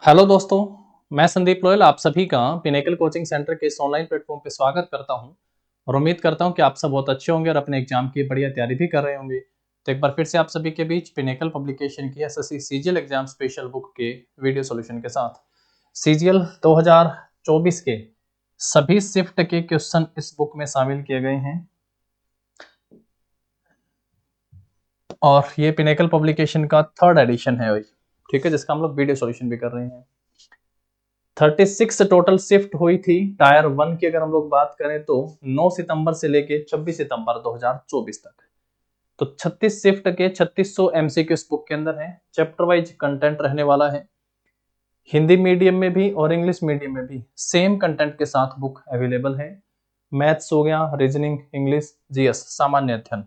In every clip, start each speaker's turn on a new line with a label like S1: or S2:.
S1: Hello दोस्तों, मैं Sandeep loyal आप सभी का पिनेकल कोचिंग सेंटर के इस ऑनलाइन प्लेटफॉर्म पे स्वागत करता हूं और उम्मीद करता हूं कि आप सब बहुत अच्छे होंगे और अपने एग्जाम की बढ़िया तैयारी भी कर रहे होंगे। तो एक बार फिर से आप सभी के बीच पिनेकल पब्लिकेशन की SSC CGL exam special book के वीडियो सॉल्यूशन के साथ सीजीएल 2024 के सभी शिफ्ट के क्वेश्चन इस बुक में शामिल किए गए हैं और ये पिनेकल पब्लिकेशन का 3rd एडिशन है भाई, ठीक है, जिसका हम लोग वीडियो सॉल्यूशन भी कर रहे हैं। 36 टोटल शिफ्ट हुई थी टायर 1 की अगर हम लोग बात करें तो 9 सितंबर से लेके 26 सितंबर 2024 तक। तो 36 शिफ्ट के 3600 एमसीक्यू इस बुक के अंदर है। चैप्टर वाइज कंटेंट रहने वाला है। हिंदी मीडियम में भी और इंग्लिश मीडियम में भी सेम कंटेंट के साथ बुक अवेलेबल है। मैथ्स हो गया, रीजनिंग, इंग्लिश, जीएस, सामान्य अध्ययन।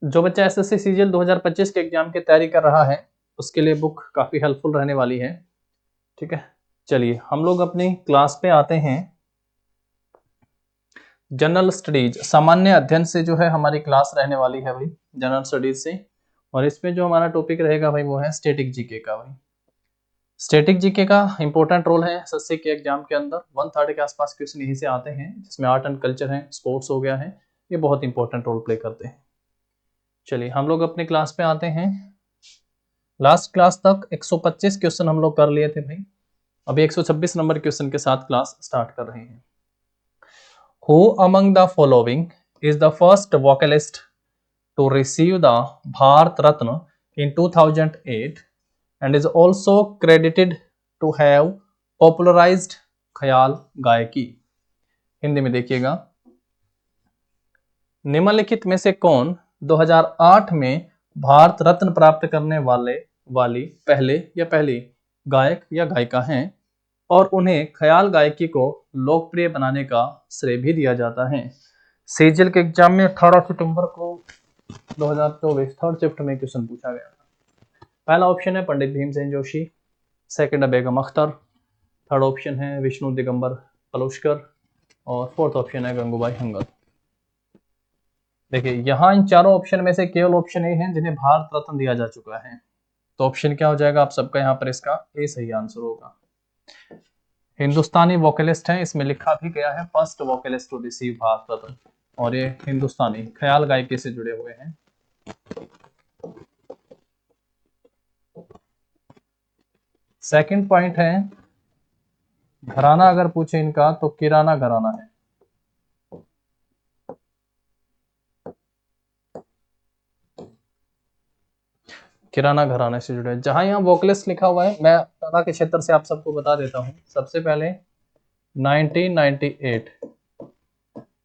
S1: जो बच्चा एसएससी सीजीएल 2025 के एग्जाम की तैयारी कर रहा है उसके लिए बुक काफी हेल्पफुल रहने वाली है, ठीक है। चलिए हम लोग अपनी क्लास पे आते हैं। जनरल स्टडीज सामान्य अध्ययन से जो है हमारी क्लास रहने वाली है भाई, जनरल स्टडीज से। और इसमें जो हमारा टॉपिक रहेगा भाई वो है स्टैटिक जीके का। भाई स्टैटिक जीके का इंपॉर्टेंट रोल है एसएससी के एग्जाम के अंदर। 1/3 के आसपास क्वेश्चन यहीं से आते हैं, जिसमें आर्ट एंड कल्चर है, स्पोर्ट्स हो गया है, ये बहुत इंपॉर्टेंट रोल प्ले करते हैं। चलिए हम लोग अपने क्लास पे आते हैं। लास्ट क्लास तक 125 क्वेश्चन हम लोग कर लिए थे भाई, अभी 126 नंबर क्वेश्चन के साथ क्लास स्टार्ट कर रहे हैं। Who among the following is the first vocalist to receive the Bharat Ratna in 2008 and is also credited to have popularized ख्याल गायकी? हिंदी में देखिएगा, निम्नलिखित में से कौन 2008 में भारत रत्न प्राप्त करने वाली पहले या पहली गायक या गायिका हैं और उन्हें ख्याल गायकी को लोकप्रिय बनाने का श्रेय भी दिया जाता है? सीजीएल के एग्जाम में 18 सितंबर को 2024 3rd शिफ्ट में क्वेश्चन पूछा गया था। पहला ऑप्शन है पंडित भीमसेन जोशी, सेकंड है बेगम अख्तर, थर्ड ऑप्शन है विष्णु दिगंबर पलुष्कर और फोर्थ ऑप्शन है गंगूबाई हंगल। देखिए यहाँ इन चारों ऑप्शन में से केवल ऑप्शन ए है जिन्हें भारत रत्न दिया जा चुका है, तो ऑप्शन क्या हो जाएगा आप सबका यहाँ पर? इसका ए सही आंसर होगा। हिंदुस्तानी वोकलिस्ट है, इसमें लिखा भी गया है first vocalist to receive Bharat Ratna, और ये हिंदुस्तानी ख्याल गायकी से जुड़े हुए हैं। सेकंड पॉइंट है, घराना अगर पूछे इनका तो किराना घराना है। किराना घराने से जुड़े। जहां यहाँ वोकलिस्ट लिखा हुआ है, मैं टाटा के क्षेत्र से आप सबको बता देता हूं। सबसे पहले 1998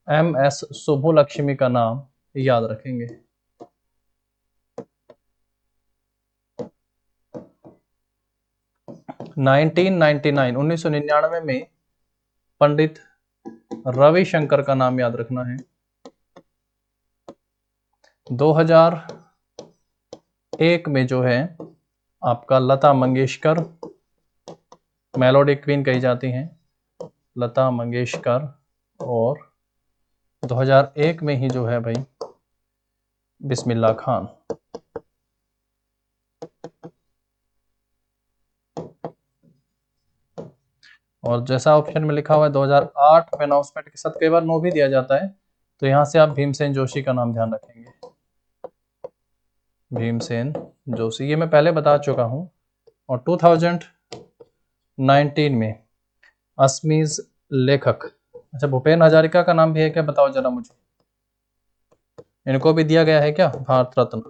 S1: एमएस सुब्बुलक्ष्मी का नाम याद रखेंगे। 1999 में पंडित रविशंकर का नाम याद रखना है। 2001 में जो है आपका लता मंगेशकर, मेलोडी क्वीन कही जाती हैं लता मंगेशकर, और 2001 में ही जो है भाई बिस्मिल्लाह खान। और जैसा ऑप्शन में लिखा हुआ है 2008 में अनाउंसमेंट के साथ कई बार नो भी दिया जाता है, तो यहां से आप भीमसेन जोशी का नाम ध्यान रखेंगे। भीमसेन जोशी ये मैं पहले बता चुका हूं। और 2019 में असमीज लेखक, अच्छा भूपेन हजारिका का नाम भी है क्या, बताओ जरा मुझे, इनको भी दिया गया है क्या भारत रत्न?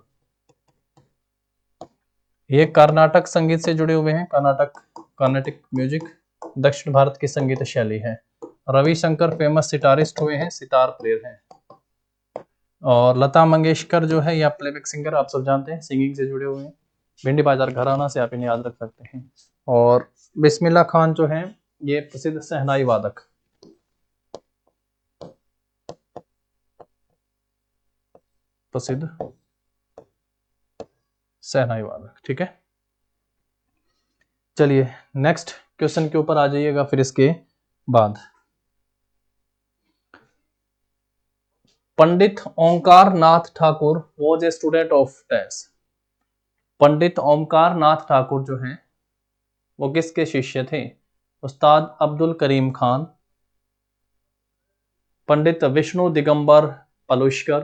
S1: ये कर्नाटक संगीत से जुड़े हुए हैं, कर्नाटिक म्यूजिक दक्षिण भारत की संगीत शैली है। रविशंकर फेमस सितारिस्ट हुए हैं, सितार प्लेयर हैं। और लता मंगेशकर जो है या प्लेबैक सिंगर आप सब जानते हैं, सिंगिंग से जुड़े हुए हैं। भिंडी बाजार घराना से आप इन्हें याद रख सकते हैं। और बिस्मिल्लाह खान जो है ये प्रसिद्ध शहनाई वादक, प्रसिद्ध शहनाई वादक, ठीक है। चलिए नेक्स्ट क्वेश्चन के ऊपर आ जाइएगा। फिर इसके बाद Pandit Omkar Nath Thakur was a student of dash. Pandit Omkar Nath Thakur जो हैं वो किसके शिष्य थे? उस्ताद अब्दुल करीम खान, पंडित विष्णु दिगंबर पलुष्कर,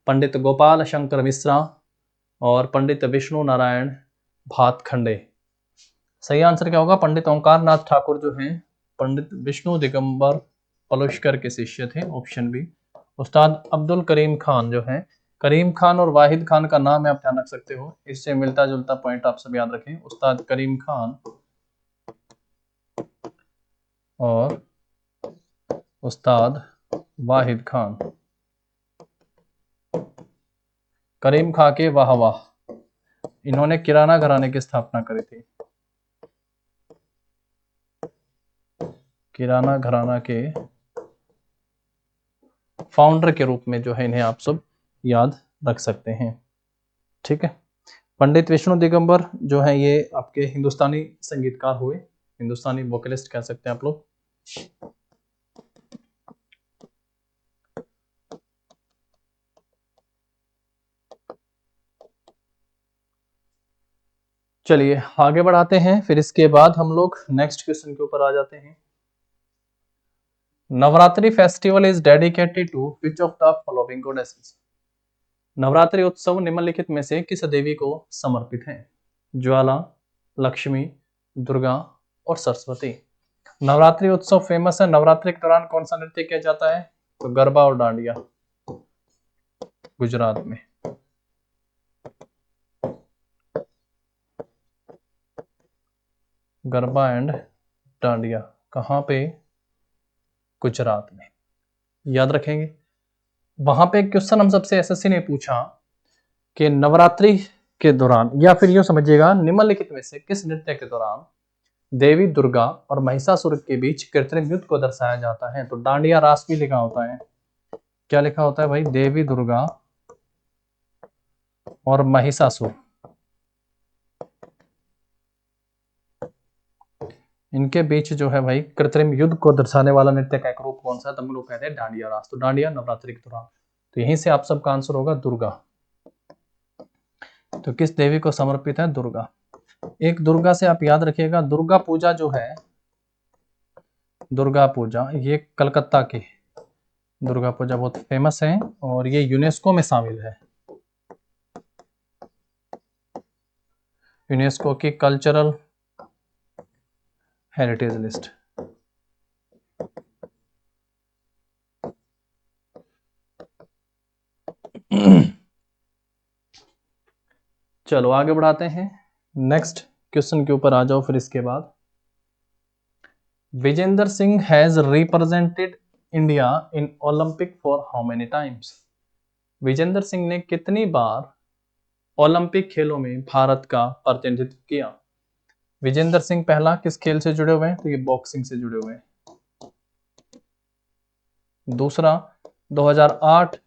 S1: पंडित गोपाल शंकर मिश्रा और पंडित विष्णु नारायण भातखंडे। सही आंसर क्या होगा? पंडित ओंकार नाथ ठाकुर जो हैं पंडित विष्णु दिगंबर पलुष्कर के शिष्य थे, ऑप्शन बी। उस्ताद अब्दुल करीम खान जो हैं, करीम खान और वाहिद खान का नाम आप ध्यान रख सकते हो, इससे मिलता जुलता पॉइंट आप सब याद रखें। उस्ताद करीम खान और उस्ताद वाहिद खान। करीम खां के वाह वाह, इन्होंने किराना घराने की स्थापना करी थी। किराना घराना के फाउंडर के रूप में जो है इन्हें आप सब याद रख सकते हैं। ठीक है। पंडित विष्णु दिगंबर जो है ये आपके हिंदुस्तानी संगीतकार हुए, हिंदुस्तानी वोकलिस्ट कह सकते हैं आप लोग। चलिए आगे बढ़ाते हैं, फिर इसके बाद हम लोग नेक्स्ट क्वेश्चन के ऊपर आ जाते हैं। Navratri festival is dedicated to which of the following goddesses? Navratri उत्सव निम्नलिखित में से किस देवी को समर्पित है? ज्वाला, लक्ष्मी, दुर्गा और सरस्वती। नवरात्रि उत्सव फेमस है, नवरात्रि के दौरान कौन सा नृत्य किया जाता है? तो गरबा और डांडिया, गुजरात में। गरबा एंड डांडिया कहां पे? गुजरात में। याद रखेंगे। वहां पे क्वेश्चन हम सबसे एसएससी ने पूछा कि नवरात्रि के दौरान, या फिर यूं समझिएगा, निम्नलिखित में से किस नृत्य के दौरान देवी दुर्गा और महिषासुर के बीच कृत्रिम युद्ध को दर्शाया जाता है? तो डांडिया रास भी लिखा होता है। क्या लिखा होता है भाई? देवी दुर्गा और महिषासुर, इनके बीच जो है भाई कृत्रिम युद्ध को दर्शाने वाला नृत्य का एक रूप कौन सा है? तो हम लोग कहते हैं डांडिया रास। तो डांडिया नवरात्रि के दौरान, तो यहीं से आप सबका आंसर होगा दुर्गा। तो किस देवी को समर्पित है? दुर्गा। एक दुर्गा से आप याद रखिएगा, दुर्गा पूजा जो है, दुर्गा पूजा ये कलकत्ता की दुर्गा पूजा बहुत फेमस है और ये यूनेस्को में शामिल है, यूनेस्को की कल्चरल हेरिटेज लिस्ट। चलो आगे बढ़ाते हैं, नेक्स्ट क्वेश्चन के ऊपर आ जाओ। फिर इसके बाद Vijender Singh has represented India in Olympic for how many times? Vijender Singh ने कितनी बार ओलंपिक खेलों में भारत का प्रतिनिधित्व किया? विजेंद्र सिंह पहला किस खेल से जुड़े हुए हैं? तो ये बॉक्सिंग से जुड़े हुए हैं। दूसरा 2008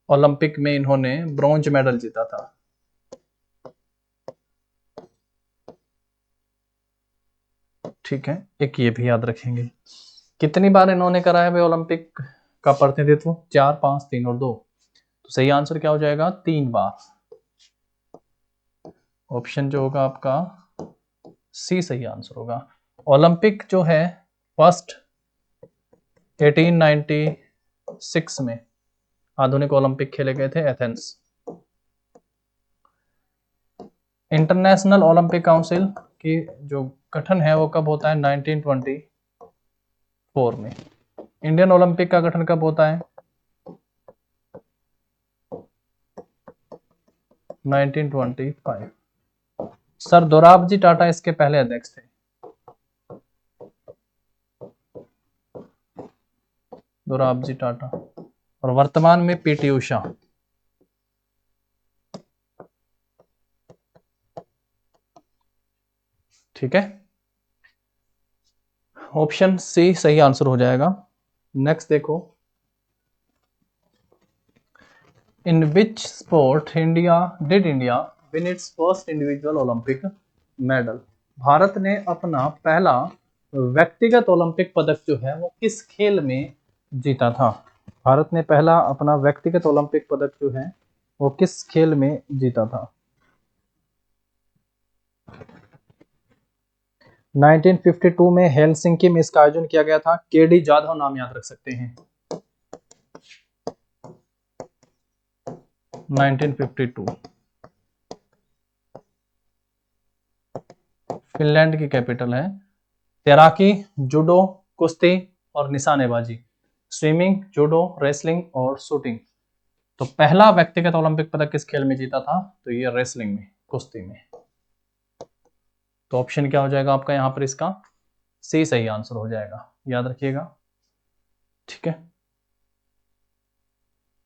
S1: ओलंपिक में इन्होंने ब्रॉन्ज मेडल जीता था। ठीक है, एक ये भी याद रखेंगे। कितनी बार इन्होंने कराया भाई ओलंपिक का प्रतिनिधित्व? 4, 5, 3 और 2। तो सही आंसर क्या हो जाएगा? 3 बार। ऑप्शन जो होगा आपका सी सही आंसर होगा। ओलंपिक जो है फर्स्ट 1896 में आधुनिक ओलंपिक खेले गए थे एथेंस। इंटरनेशनल ओलंपिक काउंसिल की जो गठन है वो कब होता है? 1924 में। इंडियन ओलंपिक का गठन कब होता है? 1925। सर दोराबजी टाटा इसके पहले अध्यक्ष थे। दोराबजी टाटा। और वर्तमान में पीटी उषा। ठीक है, ऑप्शन सी सही आंसर हो जाएगा। नेक्स्ट देखो, in which sport India win its first individual Olympic medal? Bharat ने अपना पहला व्यक्तिगत ओलंपिक पदक जो है वो किस खेल में जीता था? भारत ने पहला अपना व्यक्तिगत ओलंपिक पदक जो है वो किस खेल में जीता था? 1952 में हेलसिंकी में इसका आयोजन किया गया था। केडी जाधव नाम याद रख सकते हैं। 1952 फिनलैंड की कैपिटल है। तैराकी, जूडो, कुश्ती और निशानेबाजी, स्विमिंग, जूडो, रेसलिंग और शूटिंग। तो पहला व्यक्तिगत ओलंपिक पदक किस खेल में जीता था? तो ये रेसलिंग में, कुश्ती में। तो ऑप्शन क्या हो जाएगा आपका यहां पर? इसका सी सही आंसर हो जाएगा, याद रखिएगा। ठीक है,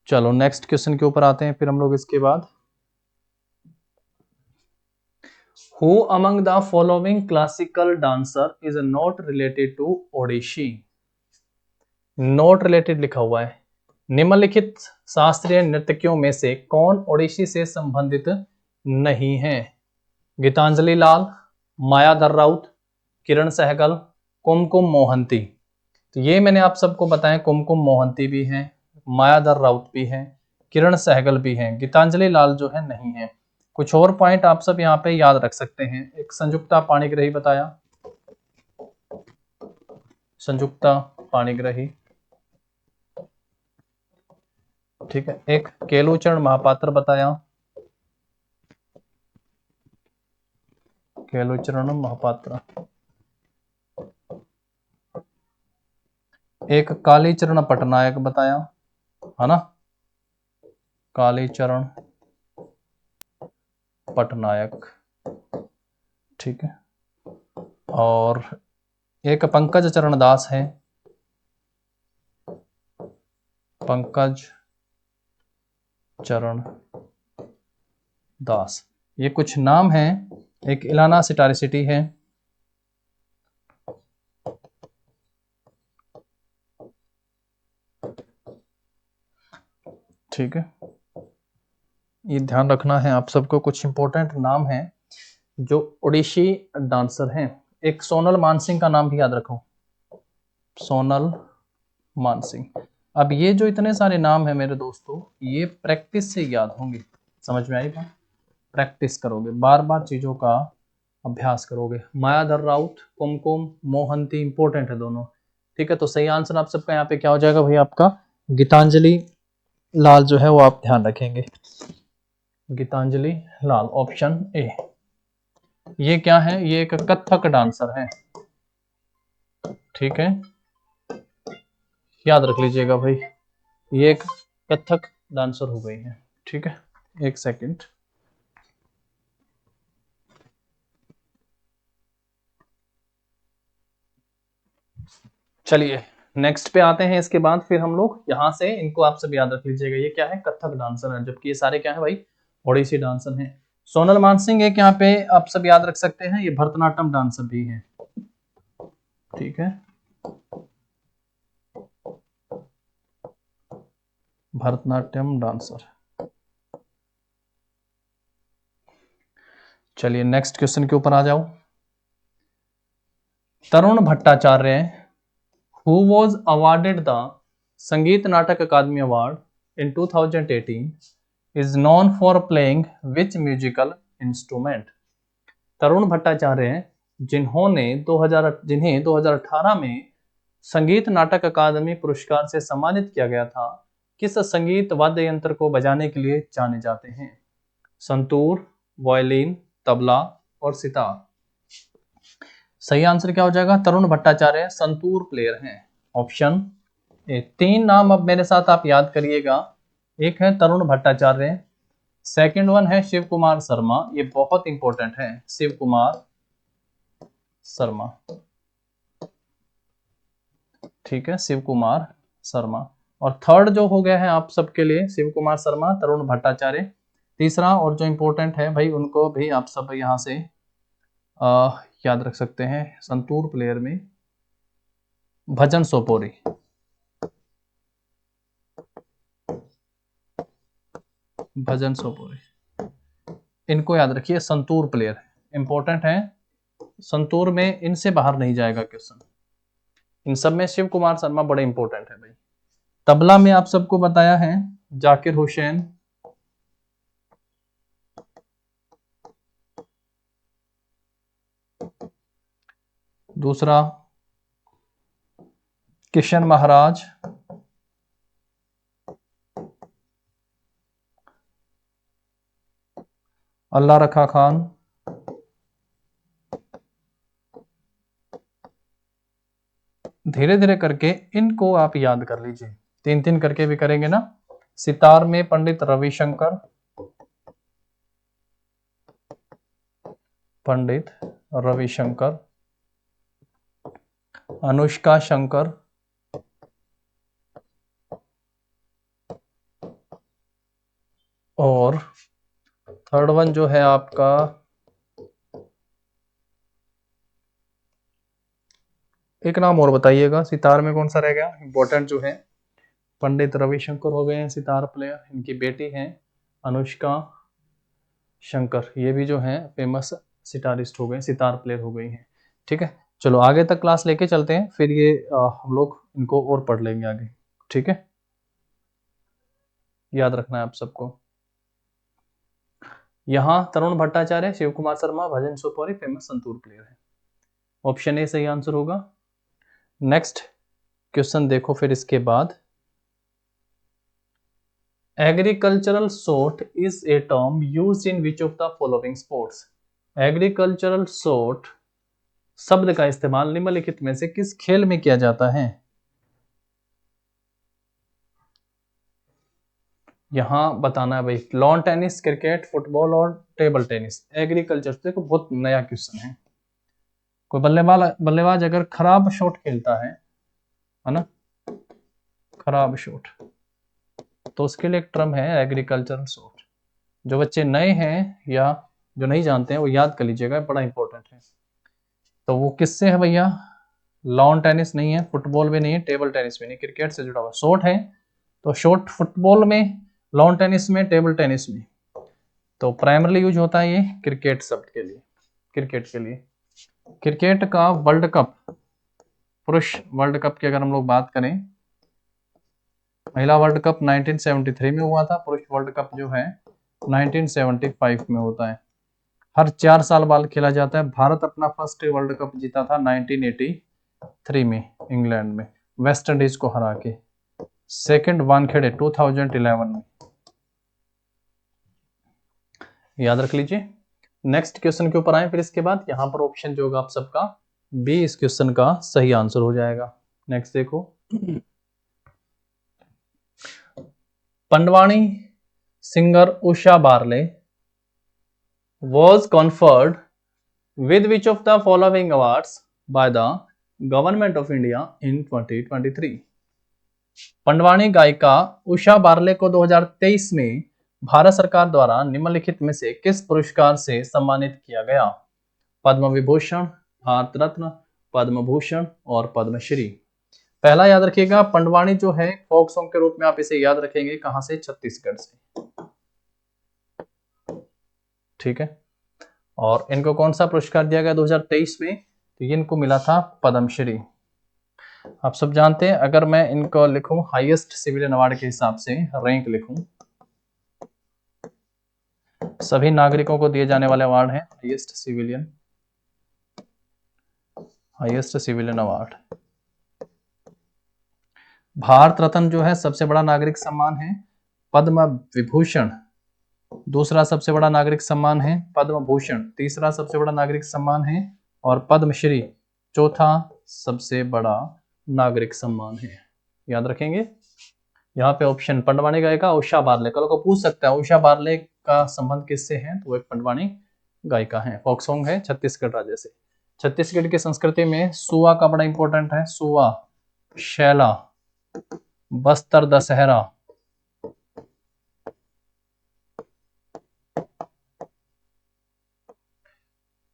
S1: चलो नेक्स्ट क्वेश्चन के ऊपर आते हैं फिर हम लोग इसके बाद। Who among the following classical dancer is not related to Odissi? Not related लिखा हुआ है। निम्नलिखित शास्त्रीय नर्तकियों में से कौन ओडिशी से संबंधित नहीं है? गीतांजलि लाल, मायाधर राउत, किरण सहगल, कुमकुम मोहंती। तो ये मैंने आप सबको बताया, कुमकुम मोहंती भी हैं, मायाधर राउत भी हैं, किरण सहगल भी हैं, गीतांजलि लाल जो है नहीं है। कुछ और पॉइंट आप सब यहाँ पे याद रख सकते हैं। एक संयुक्ता पाणिग्राही बताया, संयुक्ता पाणिग्राही, ठीक है। एक केलुचरण महापात्र बताया, केलुचरण महापात्र। एक कालीचरण पटनायक बताया, है ना, कालीचरण पटनायक, ठीक है। और एक पंकज चरण दास है, पंकज चरण दास। ये कुछ नाम हैं। एक इलाना सिटारी सिटी है, ठीक है। ये ध्यान रखना है आप सबको, कुछ इंपॉर्टेंट नाम हैं जो ओडिशी डांसर हैं। एक सोनल मानसिंह का नाम भी याद रखो, सोनल मानसिंह। अब ये जो इतने सारे नाम हैं मेरे दोस्तों, ये प्रैक्टिस से याद होंगे। समझ में आई बात? प्रैक्टिस करोगे, बार बार चीजों का अभ्यास करोगे। मायाधर राउत, कुमकुम मोहंती, इंपॉर्टेंट है दोनों, ठीक है। तो सही आंसर आप सबका यहाँ पे क्या हो जाएगा भाई? आपका गीतांजलि लाल जो है वो आप ध्यान रखेंगे, गीतांजलि लाल, ऑप्शन ए। ये क्या है? ये एक कथक डांसर है, ठीक है, याद रख लीजिएगा भाई। ये एक कथक डांसर हो गई है, ठीक है। एक सेकंड, चलिए नेक्स्ट पे आते हैं। इसके बाद फिर हम लोग यहाँ से, इनको आप सब याद रख लीजिएगा। ये क्या है? कथक डांसर है, जबकि ये सारे क्या है भाई? ओडिसी डांसर हैं। सोनल मानसिंह एक यहाँ पे आप सब याद रख सकते हैं, ये भरतनाट्यम डांसर भी है, ठीक है, भरतनाट्यम डांसर। चलिए नेक्स्ट क्वेश्चन के ऊपर आ जाओ। तरुण Bhattacharya, who was awarded the Sangeet Natak Akademi award in 2018 is known for playing which musical instrument? Tarun Bhattacharya जिन्हें 2018 में संगीत नाटक अकादमी पुरस्कार से सम्मानित किया गया था, किस संगीत वाद्य यंत्र को बजाने के लिए जाने जाते हैं? संतूर, वायलिन, तबला और सितार। सही आंसर क्या हो जाएगा? तरुण भट्टाचार्य संतूर प्लेयर हैं, ऑप्शन ए। तीन नाम अब मेरे साथ आप याद करिएगा। एक है तरुण भट्टाचार्य, सेकंड वन है शिव कुमार शर्मा, ये बहुत इंपॉर्टेंट है, शिव कुमार शर्मा, ठीक है, शिव कुमार शर्मा। और थर्ड जो हो गया है आप सबके लिए, शिव कुमार शर्मा, तरुण भट्टाचार्य। तीसरा और जो इंपॉर्टेंट है भाई, उनको भी आप सब यहां से याद रख सकते हैं। संतूर प्लेयर में भजन सोपोरी, भजन सोपोरी, इनको याद रखिए। संतूर प्लेयर इंपॉर्टेंट है, संतूर में इनसे बाहर नहीं जाएगा क्वेश्चन। इन सब में शिव कुमार शर्मा बड़े इंपॉर्टेंट है भाई। तबला में आप सबको बताया है जाकिर हुसैन, दूसरा किशन महाराज, अल्लाह रखा खान, धीरे धीरे करके इनको आप याद कर लीजिए, तीन तीन करके भी करेंगे ना। सितार में पंडित रविशंकर, पंडित रविशंकर, अनुष्का शंकर, और थर्ड वन जो है आपका एक नाम और बताइएगा, सितार में कौन सा रह गया इंपॉर्टेंट जो है। पंडित रविशंकर हो गए हैं सितार प्लेयर, इनकी बेटी हैं अनुष्का शंकर, ये भी जो है फेमस सितारिस्ट हो गए, सितार प्लेयर हो गई हैं। ठीक है, चलो आगे तक क्लास लेके चलते हैं, फिर ये हम लोग इनको और पढ़ लेंगे आगे। ठीक है, याद रखना है आप सबको। यहाँ तरुण भट्टाचार्य, शिव कुमार शर्मा, भजन सोपारी फेमस संतूर प्लेयर है। ऑप्शन ए सही आंसर होगा। नेक्स्ट क्वेश्चन देखो फिर इसके बाद, agricultural shot is a term used in which of the following sports. Agricultural shot शब्द का इस्तेमाल निम्नलिखित में से किस खेल में किया जाता है। यहां बताना है भाई, लॉन टेनिस, क्रिकेट, फुटबॉल और टेबल टेनिस। एग्रीकल्चर देखो बहुत नया क्वेश्चन है। कोई बल्लेबाज अगर खराब शॉट खेलता है ना, खराब शॉट, तो उसके लिए एक टर्म है एग्रीकल्चरल शॉट। जो बच्चे नए हैं या जो नहीं जानते हैं वो याद कर लीजिएगा, बड़ा इंपॉर्टेंट है। तो वो किससे है भैया, लॉन टेनिस नहीं है, फुटबॉल भी नहीं है, टेबल टेनिस भी नहीं, क्रिकेट से जुड़ा हुआ शॉट है। तो शॉट फुटबॉल में, लॉन टेनिस में, टेबल टेनिस में, तो प्राइमरली यूज होता है ये क्रिकेट शब्द के लिए, क्रिकेट के लिए। क्रिकेट का वर्ल्ड कप, पुरुष वर्ल्ड कप की अगर हम लोग बात करें, महिला वर्ल्ड कप 1973 में हुआ था, पुरुष वर्ल्ड कप जो है 1975 में होता है। हर 4 साल बाद खेला जाता है। भारत अपना फर्स्ट वर्ल्ड कप जीता था 1983 में इंग्लैंड में, वेस्ट इंडीज को हरा के। सेकंड वानखेड़े 2011 में, याद रख लीजिए। नेक्स्ट क्वेश्चन के ऊपर आए फिर इसके बाद, यहां पर ऑप्शन जो होगा आप सबका बी इस क्वेश्चन का सही आंसर हो जाएगा। नेक्स्ट देखो, Pandavani singer Usha Barle was conferred with which of the following awards by the Government of India in 2023। Pandavani गायिका उषा बारले को 2023 में भारत सरकार द्वारा निम्नलिखित में से किस पुरस्कार से सम्मानित किया गया। पद्म विभूषण, भारत रत्न, पद्म भूषण और पद्मश्री। पहला याद रखिएगा, पंडवानी जो है फोक सॉन्ग के रूप में आप इसे याद रखेंगे, कहां से, छत्तीसगढ़ से। ठीक है, और इनको कौन सा पुरस्कार दिया गया 2023 में, तो ये इनको मिला था पद्मश्री। आप सब जानते हैं, अगर मैं इनको लिखूं हाईएस्ट सिविलियन अवार्ड के हिसाब से रैंक लिखूं, सभी नागरिकों को दिए जाने वाले अवार्ड है highest civilian award. Bharat Ratna जो है सबसे बड़ा नागरिक सम्मान है, पद्म विभूषण दूसरा सबसे बड़ा नागरिक सम्मान है, पद्म भूषण तीसरा सबसे बड़ा नागरिक सम्मान है, और पद्मश्री चौथा सबसे बड़ा नागरिक सम्मान है। याद रखेंगे। यहाँ पे ऑप्शन पंडवानी गायिका उषा बारले, कल को पूछ सकता है उषा बारले का संबंध किससे है, तो एक पंडवानी गायिका है, फोक सॉन्ग है छत्तीसगढ़ राज्य से। छत्तीसगढ़ की संस्कृति में सुआ का बड़ा इंपॉर्टेंट है, सुआ, शैला, बस्तर दशहरा,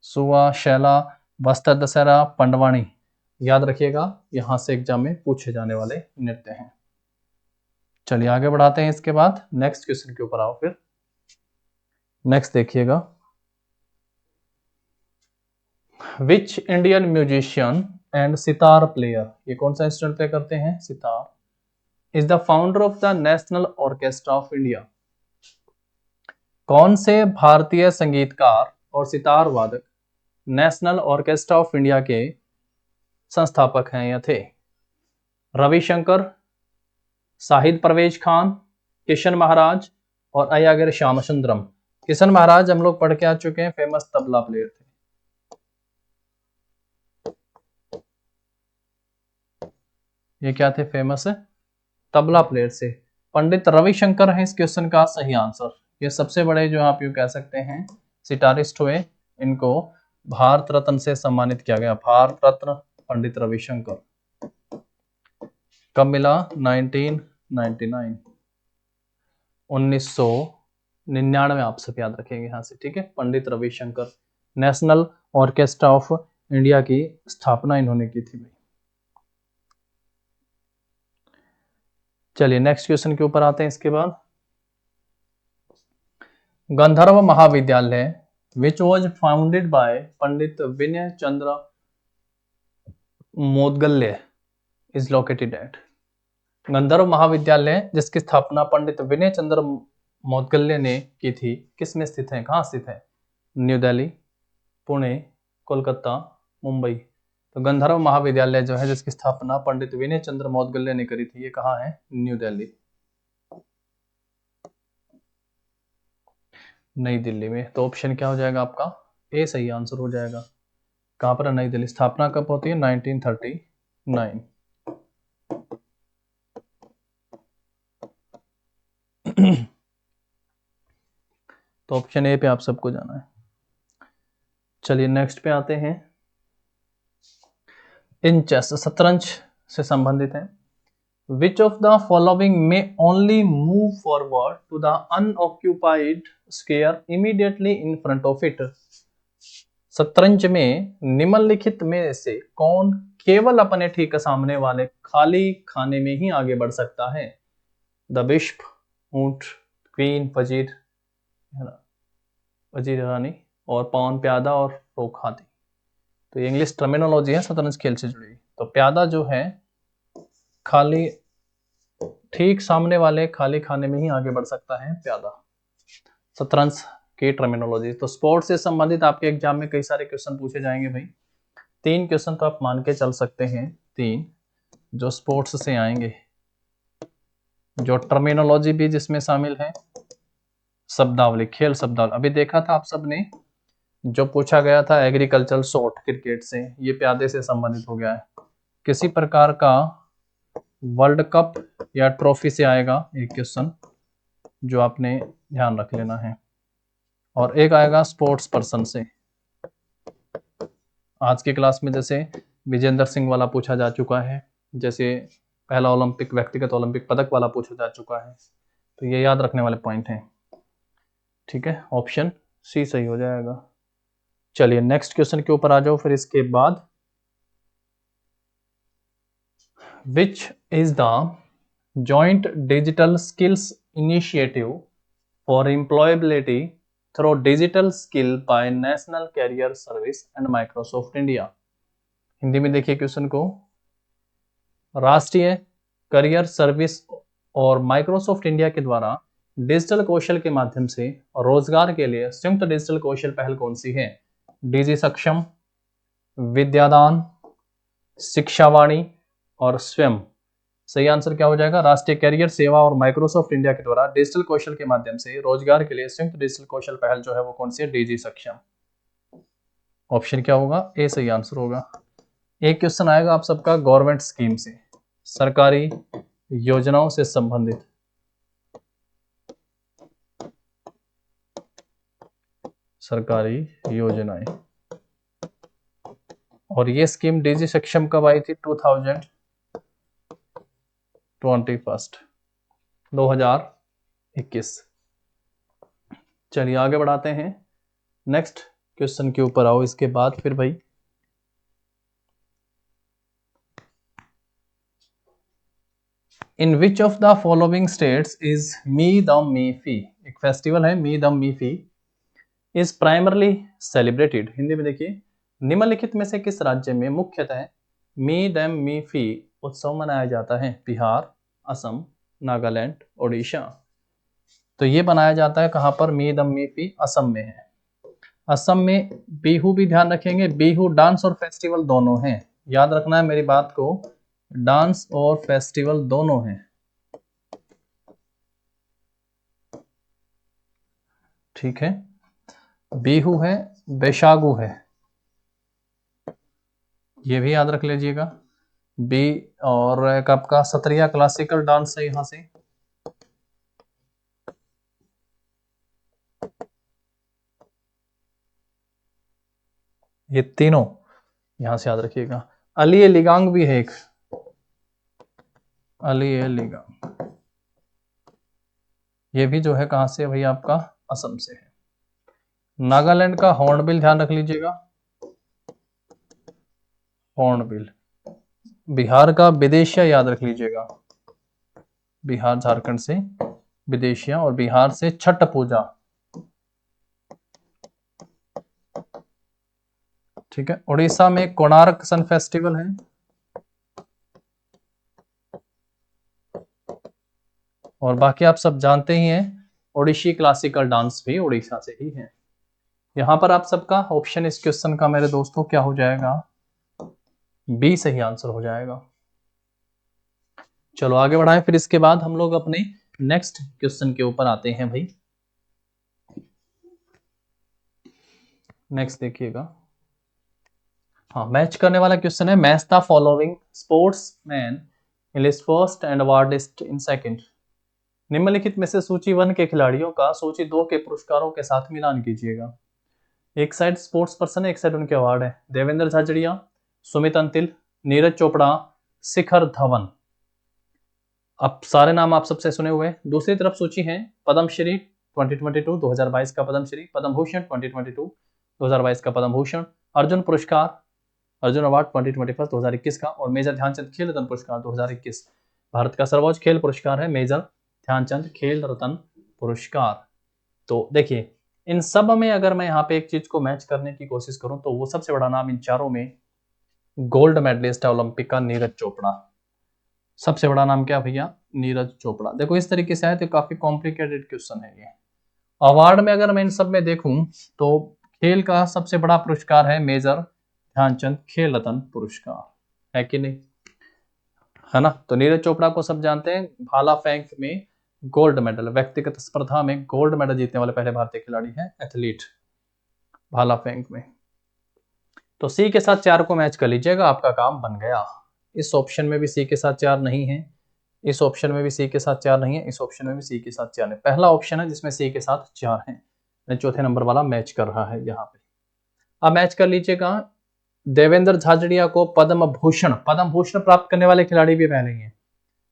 S1: सुआ, शैला, बस्तर दशहरा, पंडवानी। याद रखिएगा, यहां से एग्जाम में पूछे जाने वाले नृत्य हैं। चलिए आगे बढ़ाते हैं इसके बाद, नेक्स्ट क्वेश्चन के ऊपर आओ फिर। नेक्स्ट देखिएगा, which Indian musician and sitar player, ये कौन सा इंस्ट्रूमेंट प्ले करते हैं, sitar, is the founder of the national Orchestra of India. कौन से भारतीय संगीतकार और सितार वादक नेशनल ऑर्केस्ट्रा ऑफ इंडिया के संस्थापक हैं या थे? रविशंकर, शाहिद परवेज खान, किशन महाराज और अय्यागर श्यामसुंदरम। किशन महाराज हम लोग पढ़ के आ चुके हैं, फेमस तबला प्लेयर थे। ये क्या थे? फेमस तबला प्लेयर से। पंडित रविशंकर है इस क्वेश्चन का सही आंसर। ये सबसे बड़े जो आप यूं कह सकते हैं सितारिस्ट हुए, इनको भारत रत्न से सम्मानित किया गया। भारत रत्न पंडित रविशंकर कब मिला? 1999, 1999 आप सब याद रखेंगे यहां से, ठीक है। Pandit Ravi Shankar, National Orchestra of India की स्थापना इन्होंने की थी भाई। चलिए नेक्स्ट क्वेश्चन के ऊपर आते हैं। इसके बाद Gandharva Mahavidyalaya which was founded by Pandit Vinay Chandra Maudgalya is located at. Gandharva Mahavidyalaya जिसकी स्थापना पंडित विनय चंद्र मोदगल्य ने की थी, किस में स्थित है? कहाँ स्थित है? न्यू दिल्ली, पुणे, कोलकाता, मुंबई। तो गंधर्व महाविद्यालय जो है जिसकी स्थापना पंडित विनय चंद्र मोदगल्य ने करी थी, ये कहाँ है? न्यू दिल्ली, नई दिल्ली में। तो ऑप्शन क्या हो जाएगा आपका? ए सही आंसर हो जाएगा। कहां पर? नई दिल्ली। स्थापना कब होती है? 1939। तो ऑप्शन ए पे आप सबको जाना है। चलिए नेक्स्ट पे आते हैं। इन चेस, शतरंज से संबंधित है। Which of the following may only move forward to the unoccupied square immediately in front of it? शतरंज में निम्नलिखित में से कौन केवल अपने ठीक सामने वाले खाली खाने में ही आगे बढ़ सकता है? द बिशप, ऊंट, क्वीन, वजीर, वजीर रानी और पवन प्यादा और रोक हाथी। तो ये इंग्लिश टर्मिनोलॉजी है शतरंज खेल से जुड़ी। तो प्यादा जो है खाली ठीक सामने वाले खाली खाने में ही आगे बढ़ सकता है प्यादा, शतरंज की टर्मिनोलॉजी। तो स्पोर्ट्स से संबंधित आपके एग्जाम में कई सारे क्वेश्चन पूछे जाएंगे भाई। 3 क्वेश्चन तो आप मान के चल सकते हैं, 3 जो स्पोर्ट्स से आएंगे, जो टर्मिनोलॉजी भी जिसमें शामिल है, शब्दावली, खेल शब्दावली। अभी देखा था आप सबने जो पूछा गया था एग्रीकल्चरल शॉट क्रिकेट से, ये प्यादे से संबंधित हो गया है। किसी प्रकार का वर्ल्ड कप या ट्रॉफी से आएगा एक क्वेश्चन जो आपने ध्यान रख लेना है, और एक आएगा स्पोर्ट्स पर्सन से। आज की क्लास में जैसे विजेंद्र सिंह वाला पूछा जा चुका है, जैसे पहला ओलंपिक व्यक्तिगत ओलंपिक पदक वाला पूछा जा चुका है। तो ये याद रखने वाले पॉइंट हैं, ठीक है। ऑप्शन सी सही हो जाएगा। चलिए नेक्स्ट क्वेश्चन के ऊपर आ जाओ फिर इसके बाद। Which is the joint digital skills initiative for employability through digital skill by National Career Service and Microsoft India? Hindi में देखिए क्वेश्चन को। राष्ट्रीय करियर सर्विस और माइक्रोसॉफ्ट इंडिया के द्वारा डिजिटल कौशल के माध्यम से रोजगार के लिए संयुक्त डिजिटल कौशल पहल कौन सी है? डीजी सक्षम, विद्यादान, शिक्षावाणी और स्वयं। सही आंसर क्या हो जाएगा? राष्ट्रीय कैरियर सेवा और माइक्रोसॉफ्ट इंडिया के द्वारा डिजिटल कौशल के माध्यम से रोजगार के लिए संयुक्त डिजिटल कौशल पहल जो है वो कौन सी है? डीजी सक्षम। ऑप्शन क्या होगा? ए सही आंसर होगा। एक क्वेश्चन आएगा आप सबका गवर्नमेंट स्कीम से, सरकारी योजनाओं से संबंधित। सरकारी योजनाएं, और ये स्कीम डीजी सक्षम कब आई थी? 2021। चलिए आगे बढ़ाते हैं, नेक्स्ट क्वेश्चन के ऊपर आओ इसके बाद फिर भाई। In which of the following states is Me Dam Me Phi? एक फेस्टिवल है Me Dam Me Phi, is primarily celebrated. Hindi में देखिए, निम्नलिखित में से किस राज्य में मुख्यतः मी डैम मी फी उत्सव मनाया जाता है? बिहार, असम, नागालैंड, ओडिशा। तो ये बनाया जाता है कहां पर? मी दम मी फी असम में है। असम में बिहू भी ध्यान रखेंगे, बिहू डांस और फेस्टिवल दोनों हैं, याद रखना है मेरी बात को, डांस और फेस्टिवल दोनों हैं, ठीक है। बिहू है, बैशागु है, ये भी याद रख लीजिएगा। बी और एक आपका सत्रिया क्लासिकल डांस है यहां से, ये तीनों यहां से याद रखिएगा। अली ए लिगांग भी है एक, अली ए लिगांग, ये भी जो है कहां से भाई, आपका असम से है। नागालैंड का हॉर्नबिल ध्यान रख लीजिएगा, हॉर्नबिल। बिहार का विदेशिया याद रख लीजिएगा, बिहार झारखंड से विदेशिया, और बिहार से छठ पूजा, ठीक है। उड़ीसा में कोणार्क सन फेस्टिवल है, और बाकी आप सब जानते ही हैं ओडिशी क्लासिकल डांस भी उड़ीसा से ही है। यहां पर आप सबका ऑप्शन इस क्वेश्चन का मेरे दोस्तों क्या हो जाएगा, बी सही आंसर हो जाएगा। चलो आगे बढ़ाएं, फिर इसके बाद हम लोग अपने नेक्स्ट क्वेश्चन के ऊपर आते हैं भाई। नेक्स्ट देखिएगा, हाँ मैच करने वाला क्वेश्चन है, match the following sportsman in first and awardist in second. निम्नलिखित में से सूची 1 के खिलाड़ियों का सूची 2 के पुरस्कारों के साथ मिलान कीजिएगा। एक साइड स्पोर्ट्स पर्सन है, एक साइड उनके अवार्ड है। देवेंद्र झाझड़िया, सुमित अंतिल, नीरज चोपड़ा, शिखर धवन, अब सारे नाम आप सबसे सुने हुए। दूसरी तरफ सूची है पद्मश्री 2022 2022 का पद्मश्री, पद्म भूषण 2022 2022 का पद्म भूषण, अर्जुन पुरस्कार, अर्जुन अवार्ड 2021 2021 का, और मेजर ध्यानचंद खेल रत्न पुरस्कार 2021। भारत का सर्वोच्च खेल पुरस्कार है मेजर ध्यानचंद खेल रत्न पुरस्कार। तो देखिए इन सब में अगर मैं यहाँ पे एक चीज को मैच करने की कोशिश करूं तो वो सबसे बड़ा नाम इन चारों में गोल्ड मेडलिस्ट है ओलंपिक का, नीरज चोपड़ा। सबसे बड़ा नाम क्या भैया, नीरज चोपड़ा। देखो इस तरीके से है तो काफी कॉम्प्लिकेटेड क्वेश्चन है ये। अवार्ड में अगर मैं इन सब में देखूं तो खेल का सबसे बड़ा पुरस्कार है मेजर ध्यानचंद खेल रत्न पुरस्कार, है कि नहीं, है ना। तो नीरज चोपड़ा को सब जानते हैं, भाला फेंक में गोल्ड मेडल, व्यक्तिगत स्पर्धा में गोल्ड मेडल जीतने वाले पहले भारतीय खिलाड़ी हैं, एथलीट, भाला फेंक में। तो सी के साथ 4 को मैच कर लीजिएगा, आपका काम बन गया। इस ऑप्शन में भी सी के साथ 4 नहीं है, इस ऑप्शन में भी सी के साथ 4 नहीं है, इस ऑप्शन में भी सी के साथ 4 नहीं। पहला ऑप्शन है जिसमें सी के साथ 4 है, चौथे नंबर वाला मैच कर रहा है यहाँ पे। अब मैच कर लीजिएगा, देवेंद्र झाझड़िया को पद्म भूषण प्राप्त करने वाले खिलाड़ी भी पहले ही हैं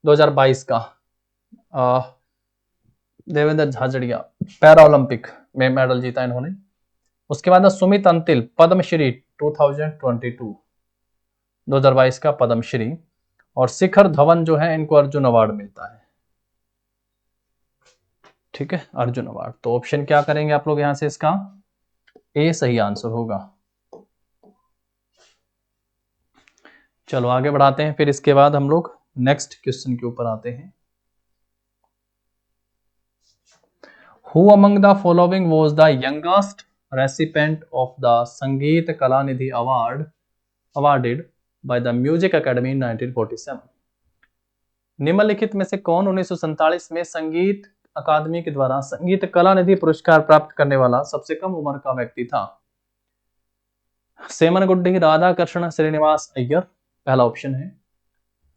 S1: 2022 का। देवेंद्र झाझड़िया पैरा ओलंपिक में मेडल जीता इन्होंने। उसके बाद सुमित अंतिल पद्मश्री 2022 2022 का पद्मश्री, और शिखर धवन जो है इनको अर्जुन अवार्ड मिलता है, ठीक है, अर्जुन अवार्ड। तो ऑप्शन क्या करेंगे आप लोग यहां से, इसका ए सही आंसर होगा। चलो आगे बढ़ाते हैं, फिर इसके बाद हम लोग नेक्स्ट क्वेश्चन के ऊपर आते हैं। Who among the following was the youngest recipient of the संगीत Kalanidhi award awarded by the Music Academy in 1947? निम्नलिखित में से कौन 1947 में संगीत अकादमी के द्वारा संगीत कलानिधि पुरस्कार प्राप्त करने वाला सबसे कम उम्र का व्यक्ति था? सेमनगुड्डी राधा कृष्ण श्रीनिवास अय्यर पहला ऑप्शन है,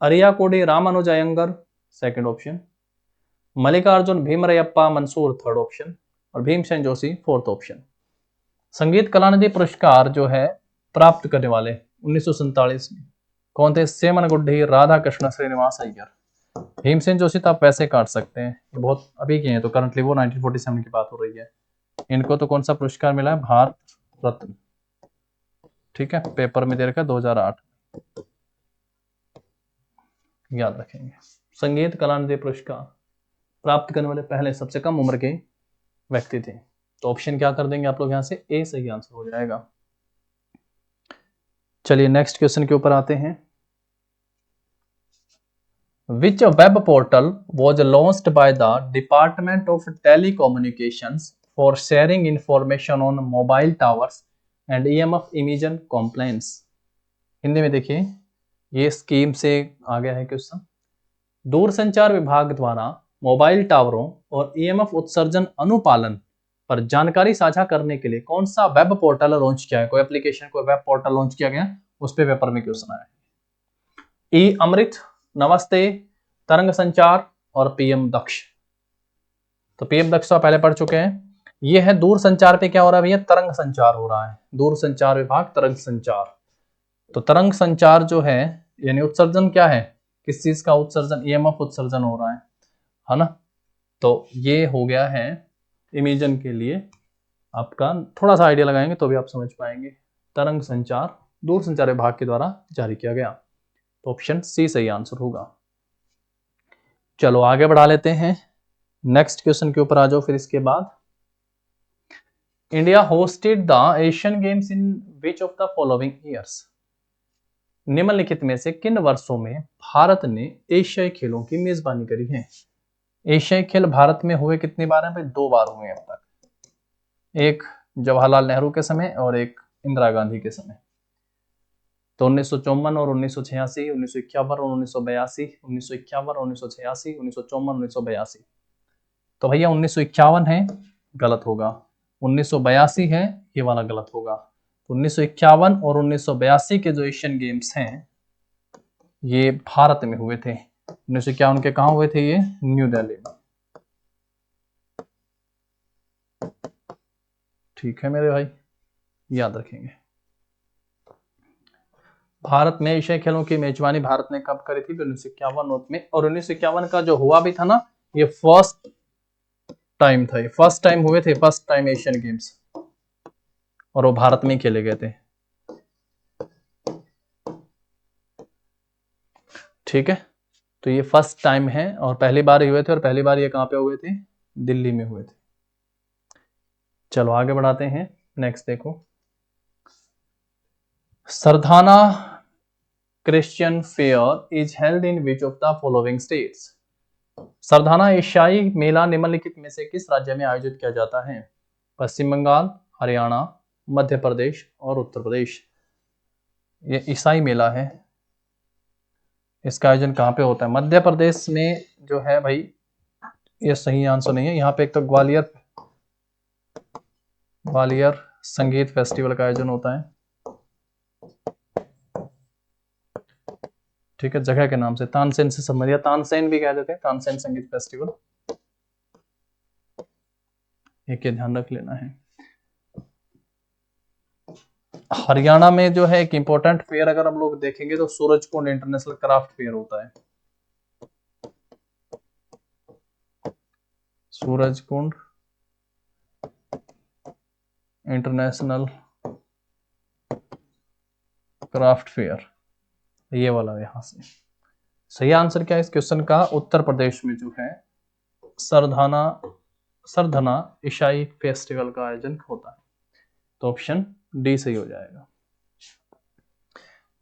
S1: Ariyakudi Ramanuja Iyengar second option, Mallikarjun Bhimrayappa Mansur third option, और भीमसेन जोशी फोर्थ ऑप्शन। संगीत कलानिधि पुरस्कार जो है प्राप्त करने वाले 1947 में कौन थे? सेमनगुड्डी राधा कृष्ण श्रीनिवास अय्यर। भीमसेन जोशी तो आप वैसे काट सकते हैं, ये बहुत अभी के हैं, तो करंटली वो 1947 की बात हो रही है। इनको तो कौन सा पुरस्कार मिला है? भारत रत्न, ठीक है, पेपर में दे रखा 2008, याद रखेंगे। संगीत कलानिधि पुरस्कार प्राप्त करने वाले पहले सबसे कम उम्र के व्यक्ति थे। तो ऑप्शन क्या कर देंगे आप लोग यहां से, ए सही आंसर हो जाएगा। चलिए नेक्स्ट क्वेश्चन के ऊपर आते हैं। Which web portal was launched by the Department of Telecommunications for sharing information on mobile towers and EMF emission complaints? Hindi में देखिए, ये स्कीम से आ गया है क्वेश्चन। दूरसंचार विभाग द्वारा मोबाइल टावरों और ईएमएफ उत्सर्जन अनुपालन पर जानकारी साझा करने के लिए कौन सा वेब पोर्टल लॉन्च किया है? कोई एप्लीकेशन, कोई वेब पोर्टल लॉन्च किया गया, उस पे पेपर में क्वेश्चन आया है। ई अमृत, नमस्ते, तरंग संचार और पीएम दक्ष। तो पीएम दक्ष तो पहले पढ़ चुके हैं। ये है दूर संचार पे क्या हो रहा है भैया? तरंग संचार हो रहा है। दूर संचार विभाग तरंग संचार। तो तरंग संचार जो है, यानी उत्सर्जन क्या है, किस चीज का उत्सर्जन? ईएमएफ उत्सर्जन हो रहा है ना। तो ये हो गया है इमेजन के लिए आपका, थोड़ा सा आइडिया लगाएंगे तो भी आप समझ पाएंगे। तरंग संचार दूर संचार विभाग के द्वारा जारी किया गया। तो ऑप्शन सी सही आंसर होगा। चलो आगे बढ़ा लेते हैं, नेक्स्ट क्वेश्चन के ऊपर आ जाओ। फिर इसके बाद, India hosted the Asian games in which of the following years? निम्नलिखित में से किन वर्षों में भारत ने एशियाई खेलों की मेजबानी करी है? एशियाई खेल भारत में हुए कितनी बार हैं भाई? 2 बार हुए अब तक। एक जवाहरलाल नेहरू के समय और एक इंदिरा गांधी के समय। तो 1954 और 1986, 1951 और 1982, 1951 और 1986, 1954, 1982। तो भैया 1951 है, गलत होगा। 1982 है, ये वाला गलत होगा। तो 1951 और 1982 के जो एशियन गेम्स हैं ये भारत में हुए थे। 1951 के कहाँ हुए थे? ये न्यू दिल्ली में। ठीक है मेरे भाई, याद रखेंगे। भारत में एशियाई खेलों की मेजबानी भारत ने कब करी थी? 1951 में। और 1951 का जो हुआ भी था ना, ये फर्स्ट टाइम था। ये फर्स्ट टाइम हुए थे, फर्स्ट टाइम एशियन गेम्स, और वो भारत में ही खेले गए थे। ठीक है, तो ये फर्स्ट टाइम है और पहली बार ही हुए थे। और पहली बार ये कहां पे हुए थे? दिल्ली में हुए थे। चलो आगे बढ़ाते हैं, नेक्स्ट देखो। Sardhana Christian fair is held in which of the following states? Sardhana एशियाई मेला निम्नलिखित में से किस राज्य में आयोजित किया जाता है? पश्चिम बंगाल, हरियाणा, मध्य प्रदेश और उत्तर प्रदेश। ये ईसाई मेला है, इसका आयोजन कहाँ पे होता है? मध्य प्रदेश में जो है भाई, ये सही आंसर नहीं है। यहाँ पे एक तो ग्वालियर संगीत फेस्टिवल का आयोजन होता है। ठीक है, जगह के नाम से तानसेन से संबंधित, तानसेन भी कह देते हैं, तानसेन संगीत फेस्टिवल। एक ये ध्यान रख लेना है। हरियाणा में जो है एक इंपॉर्टेंट फेयर अगर हम लोग देखेंगे तो सूरजकुंड इंटरनेशनल क्राफ्ट फेयर होता है। सूरजकुंड इंटरनेशनल क्राफ्ट फेयर, ये वाला यहां से। सही आंसर क्या है इस क्वेश्चन का? उत्तर प्रदेश में जो है सरधना ईसाई फेस्टिवल का आयोजन होता है। तो ऑप्शन डी सही हो जाएगा।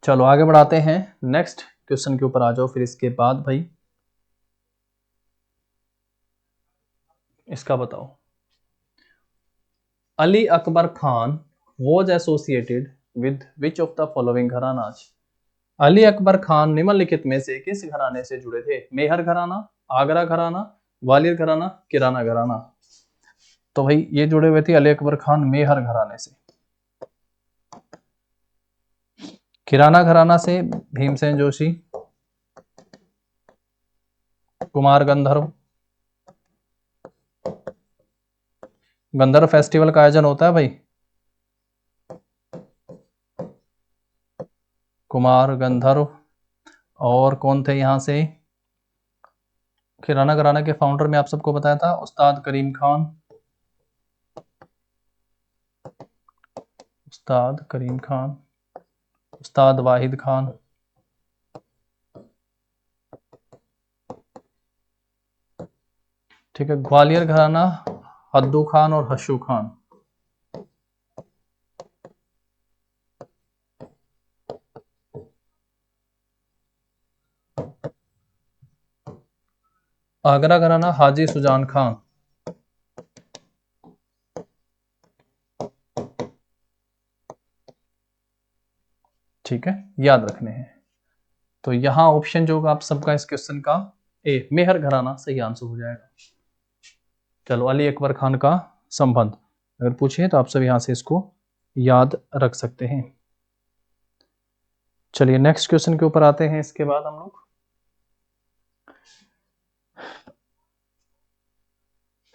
S1: चलो आगे बढ़ाते हैं, नेक्स्ट क्वेश्चन के ऊपर आ जाओ। फिर इसके बाद भाई इसका बताओ। Ali Akbar Khan was associated with which of the following gharanas? Ali Akbar Khan निम्नलिखित में से किस घराने से जुड़े थे? मेहर घराना, आगरा घराना, ग्वालियर घराना, किराना घराना। तो भाई ये जुड़े हुए थे अली अकबर खान मेहर घराने से। किराना घराना से भीमसेन जोशी, कुमार गंधर्व। गंधर्व फेस्टिवल का आयोजन होता है भाई, कुमार गंधर्व। और कौन थे यहां से? किराना घराना के फाउंडर में आप सबको बताया था उस्ताद करीम खान, उस्ताद करीम खान, उस्ताद वाहिद खान। ठीक है, ग्वालियर घराना हद्दू खान और हशू खान। आगरा घराना हाजी सुजान खान। ठीक है, याद रखने हैं। तो यहां ऑप्शन जो होगा आप सबका इस क्वेश्चन का ए, मेहर घराना सही आंसर हो जाएगा। चलो, अली अकबर खान का संबंध अगर पूछे तो आप सब यहां से इसको याद रख सकते हैं। चलिए नेक्स्ट क्वेश्चन के ऊपर आते हैं। इसके बाद हम लोग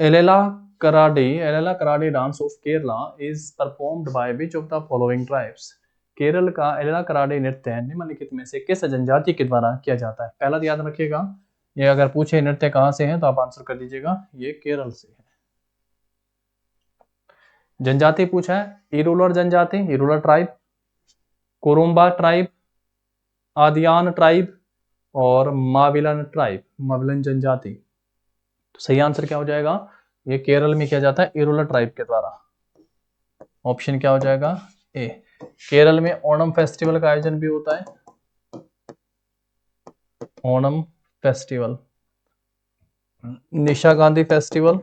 S1: Elela Karade dance of Kerala is performed by which of the following tribes. Kerala का एलेला कराडे नृत्य निम्नलिखित में से किस जनजाति के द्वारा किया जाता है। पहला याद रखिएगा, ये अगर पूछे नृत्य कहां से है तो आप आंसर कर दीजिएगा ये केरल से है। जनजाति पूछा है, इरूलर जनजाति, इरूलर ट्राइब, कोरुम्बा ट्राइब, आदियान ट्राइब और माविलन ट्राइब, माविलन जनजाति। तो सही आंसर क्या हो जाएगा, ये केरल में किया जाता है इरूलर ट्राइब के द्वारा। ऑप्शन क्या हो जाएगा ए। केरल में ओणम फेस्टिवल का आयोजन भी होता है, ओणम फेस्टिवल, निशा गांधी फेस्टिवल,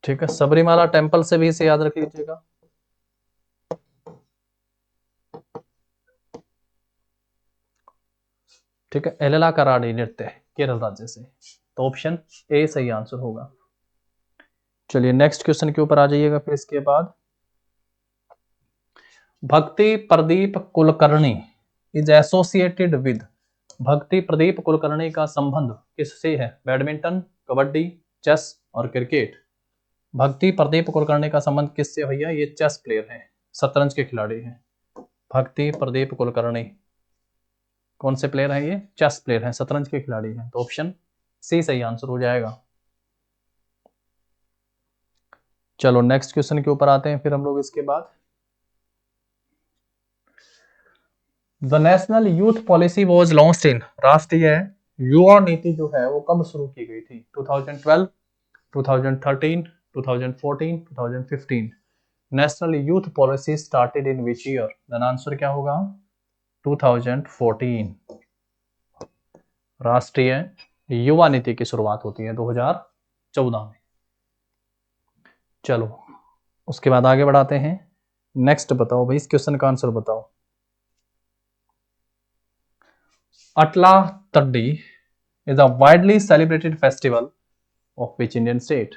S1: ठीक है, सबरीमाला टेम्पल से भी इसे याद रख लीजिएगा। ठीक है, एलेला कराडे नृत्य केरल राज्य से, तो ऑप्शन ए सही आंसर होगा। चलिए नेक्स्ट क्वेश्चन के ऊपर आ जाइएगा। फिर इसके बाद भक्ति Pradeep Kulkarni is associated with, भक्ति प्रदीप कुलकर्णी का संबंध किससे है। बैडमिंटन, कबड्डी, चेस और क्रिकेट। भक्ति प्रदीप कुलकर्णी का संबंध किससे भैया, ये चेस प्लेयर हैं, शतरंज के खिलाड़ी हैं। भक्ति प्रदीप कुलकर्णी कौन से प्लेयर हैं, ये चेस प्लेयर हैं, शतरंज के खिलाड़ी हैं। तो ऑप्शन सी सही आंसर हो जाएगा। चलो नेक्स्ट क्वेश्चन के ऊपर आते हैं फिर हम लोग। इसके बाद the national youth policy was launched in, राष्ट्रीय युवा नीति जो है वो कब शुरू की गई थी। 2012, 2013, 2014, 2015। National youth policy started in which year. Then answer क्या होगा 2014। राष्ट्रीय युवा नीति की शुरुआत होती है 2014 में। चलो उसके बाद आगे बढ़ाते हैं। नेक्स्ट बताओ भाई, इस क्वेश्चन का आंसर बताओ। Atla Taddi is a widely celebrated festival of which Indian state.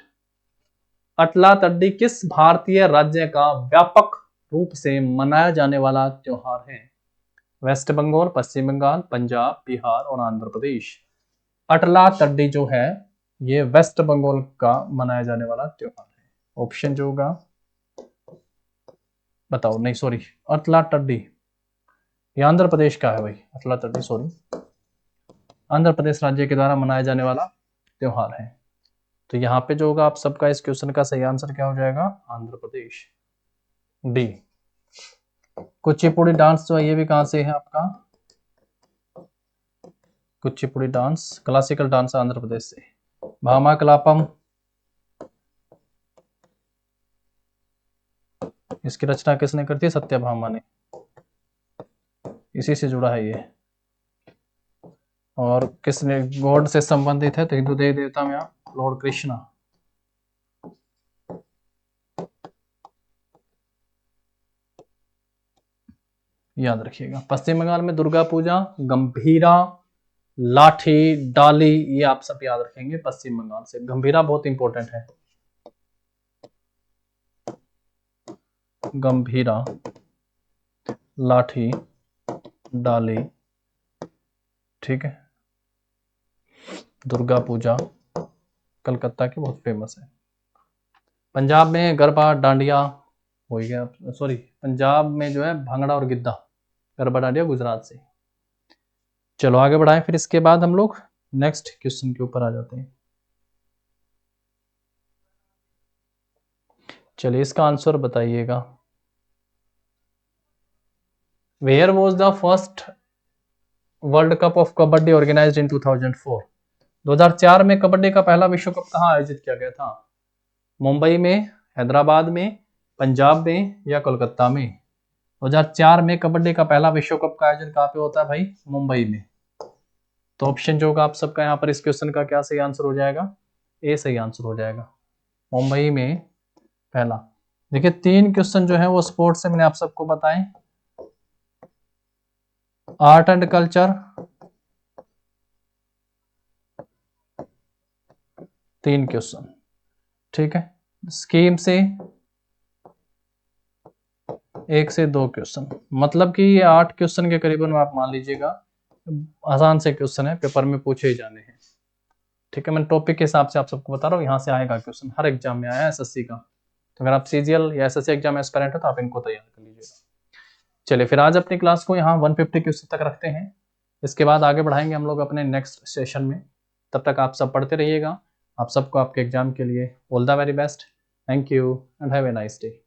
S1: Atla Taddi किस भारतीय राज्य का व्यापक रूप से मनाया जाने वाला त्योहार है। वेस्ट बंगाल, पश्चिम बंगाल, पंजाब, बिहार और आंध्र प्रदेश। अटला तड्डी जो है ये वेस्ट बंगाल का मनाया जाने वाला त्योहार है। ऑप्शन जो होगा बताओ, नहीं सॉरी, अटला तड्डी ये आंध्र प्रदेश का है भाई। अटला तड्डी सॉरी, आंध्र प्रदेश राज्य के द्वारा मनाया जाने वाला त्योहार है। तो यहाँ पे जो होगा आप सबका इस क्वेश्चन का सही आंसर क्या हो जाएगा, आंध्र प्रदेश, डी। कुचिपुड़ी डांस जो है ये भी कहां से है आपका, Kuchipudi dance classical dance Andhra Pradesh से। भामा कलापम इसकी रचना किसने करती है, सत्यभामा ने, इसी से जुड़ा है ये। और किसने गॉड से संबंधित है तो हिंदू देवी देवता में आप लॉर्ड कृष्णा। याद रखिएगा। पश्चिम बंगाल में दुर्गा पूजा, गंभीरा, लाठी, डाली, ये आप सब याद रखेंगे पश्चिम बंगाल से। गंभीरा बहुत इंपॉर्टेंट है, गंभीरा, लाठी, डाली, ठीक है। दुर्गा पूजा कलकत्ता की बहुत फेमस है। पंजाब में गरबा डांडिया हो गया, सॉरी पंजाब में जो है भांगड़ा और गिद्धा, गरबा डांडिया गुजरात से। चलो आगे बढ़ाएं। फिर इसके बाद हम लोग नेक्स्ट क्वेश्चन के ऊपर आ जाते हैं। चलिए इसका आंसर बताइएगा। Where was the first World Cup of kabaddi organized in 2004। 2004 में कबड्डी का पहला विश्व कप कहाँ आयोजित किया गया था। मुंबई में, हैदराबाद में, पंजाब में या कोलकाता में। 2004 में कबड्डी का पहला विश्व कप का आयोजन कहाँ पे होता है भाई, मुंबई में। तो ऑप्शन जो होगा आप सबका यहाँ पर इस क्वेश्चन का क्या सही आंसर हो जाएगा, ए सही आंसर हो जाएगा। मुंबई में पहला। देखिए 3 क्वेश्चन जो है वो स्पोर्ट्स से मैंने आप सबको बताए, आर्ट एंड कल्चर 3 क्वेश्चन, ठीक है। स्कीम से 1 से 2 क्वेश्चन, मतलब कि ये 8 क्वेश्चन के करीबन आप मान लीजिएगा, आसान से क्वेश्चन है, पेपर में पूछे ही जाने हैं, ठीक है। मैं टॉपिक के हिसाब से आप सबको बता रहा हूँ, यहाँ से आएगा क्वेश्चन, हर एग्जाम में आया एसएससी का। तो अगर आप सीजीएल या एसएससी एग्जाम एस्पिरेंट हो तो आप इनको तैयार कर लीजिएगा। चलिए फिर आज अपनी क्लास को यहाँ 150 क्वेश्चन तक रखते हैं, इसके बाद आगे बढ़ाएंगे हम लोग अपने नेक्स्ट सेशन में। तब तक आप सब पढ़ते रहिएगा। आप सबको आपके एग्जाम के लिए all the very best. Thank you and have a nice day.